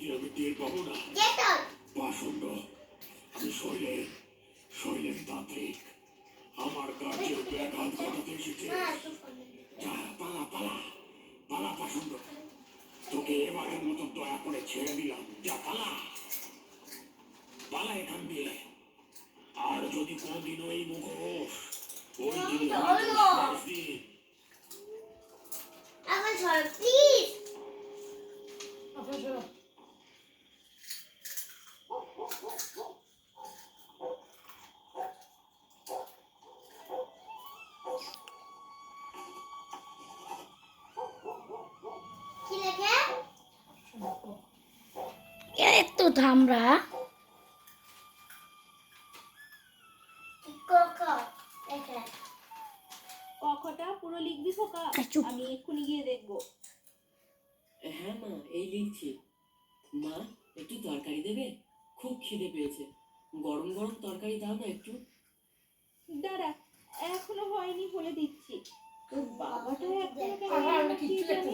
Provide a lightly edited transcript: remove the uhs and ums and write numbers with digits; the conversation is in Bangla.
শক্তি আমি টের পাবো না। পাষণ্ড, আমি শৈলের তান্ত্রিক। আমার কার্যের ব্যাঘাত ঘটাতে এসেছে। যা, পালা পালা পালা পাষণ্ড, তোকে এবারের মতো দয়া করে ছেড়ে দিলাম। যা, পালা পালা এখান দিয়ে। আর যদি কোনদিনও এই মুখোশ ওই দিন প্লিজ একটু থামরা। কখটা পুরো লিখবি খোকা? আমি এক্ষুনি গিয়ে দেখবো। হ্যাঁ মা, এই লিখছি। মা, একটু তরকারি দেবে? খুব খিদে পেয়েছে। গরম গরম তরকারি দাও না একটু। দাঁড়া, এখনো হয়নি, বলে দিচ্ছি। তোর বাবাটা এখনো কেন